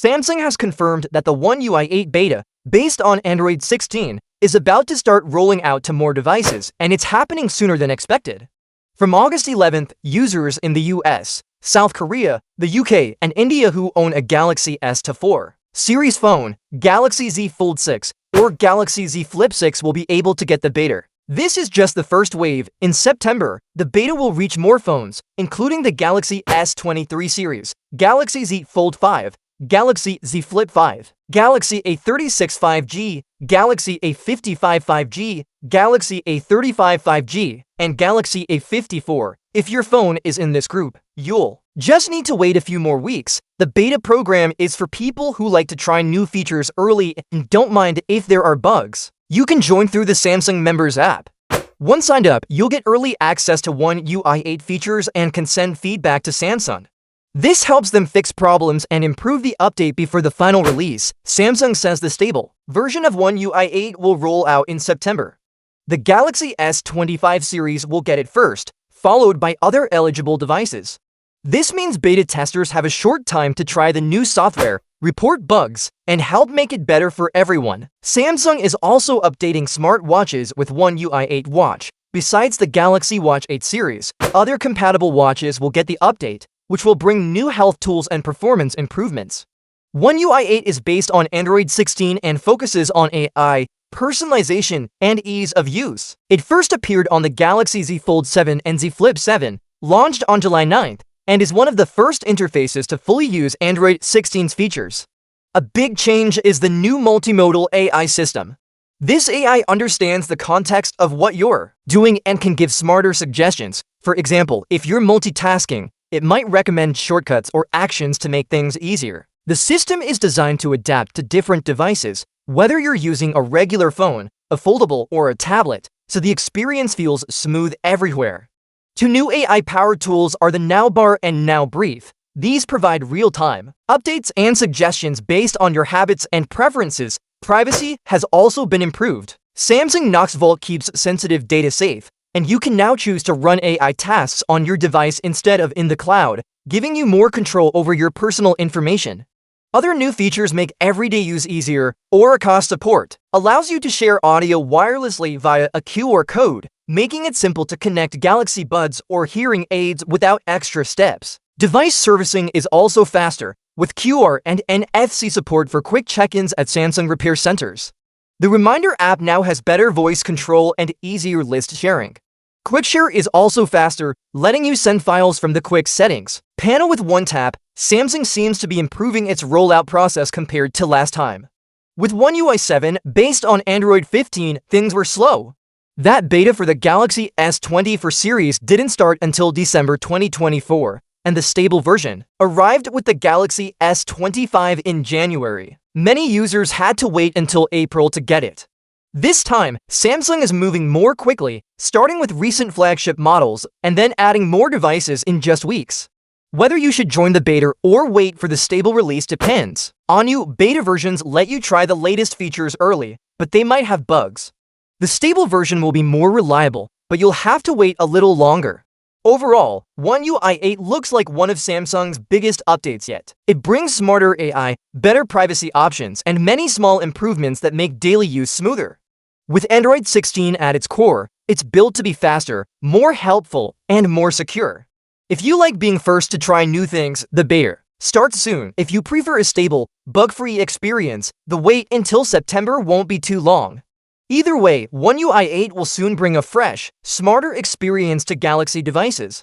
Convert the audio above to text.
Samsung has confirmed that the One UI 8 beta, based on Android 16, is about to start rolling out to more devices, and it's happening sooner than expected. From August 11th, users in the US, South Korea, the UK, and India who own a Galaxy S4 series phone, Galaxy Z Fold 6, or Galaxy Z Flip 6 will be able to get the beta. This is just the first wave. In September, the beta will reach more phones, including the Galaxy S23 series, Galaxy Z Fold 5, Galaxy Z Flip 5, Galaxy A36 5G, Galaxy A55 5G, Galaxy A35 5G, and Galaxy A54. If your phone is in this group, you'll just need to wait a few more weeks. The beta program is for people who like to try new features early and don't mind if there are bugs. You can join through the Samsung Members app. Once signed up, you'll get early access to One UI 8 features and can send feedback to Samsung. This helps them fix problems and improve the update before the final release. Samsung says the stable version of One UI 8 will roll out in September. The Galaxy S25 series will get it first, followed by other eligible devices. This means beta testers have a short time to try the new software, report bugs, and help make it better for everyone. Samsung is also updating smartwatches with One UI 8 watch. Besides the Galaxy Watch 8 series, other compatible watches will get the update, which will bring new health tools and performance improvements. One UI 8 is based on Android 16 and focuses on AI, personalization, and ease of use. It first appeared on the Galaxy Z Fold 7 and Z Flip 7, launched on July 9th, and is one of the first interfaces to fully use Android 16's features. A big change is the new multimodal AI system. This AI understands the context of what you're doing and can give smarter suggestions. For example, if you're multitasking, it might recommend shortcuts or actions to make things easier. The system is designed to adapt to different devices, whether you're using a regular phone, a foldable, or a tablet, so the experience feels smooth everywhere. Two new AI-powered tools are the Now Bar and Now Brief. These provide real-time updates and suggestions based on your habits and preferences. Privacy has also been improved. Samsung Knox Vault keeps sensitive data safe, and you can now choose to run AI tasks on your device instead of in the cloud, giving you more control over your personal information. Other new features make everyday use easier. Aura support allows you to share audio wirelessly via a QR code, making it simple to connect Galaxy Buds or hearing aids without extra steps. Device servicing is also faster, with QR and NFC support for quick check-ins at Samsung repair centers. The Reminder app now has better voice control and easier list sharing. QuickShare is also faster, letting you send files from the quick settings panel with one tap. Samsung seems to be improving its rollout process compared to last time. With One UI 7, based on Android 15, things were slow. That beta for the Galaxy S24 series didn't start until December 2024, and the stable version arrived with the Galaxy S25 in January. Many users had to wait until April to get it. This time, Samsung is moving more quickly, starting with recent flagship models and then adding more devices in just weeks. Whether you should join the beta or wait for the stable release depends on you. Beta versions let you try the latest features early, but they might have bugs. The stable version will be more reliable, but you'll have to wait a little longer. Overall, One UI 8 looks like one of Samsung's biggest updates yet. It brings smarter AI, better privacy options, and many small improvements that make daily use smoother. With Android 16 at its core, it's built to be faster, more helpful, and more secure. If you like being first to try new things, the beta starts soon. If you prefer a stable, bug-free experience, the wait until September won't be too long. Either way, One UI 8 will soon bring a fresh, smarter experience to Galaxy devices.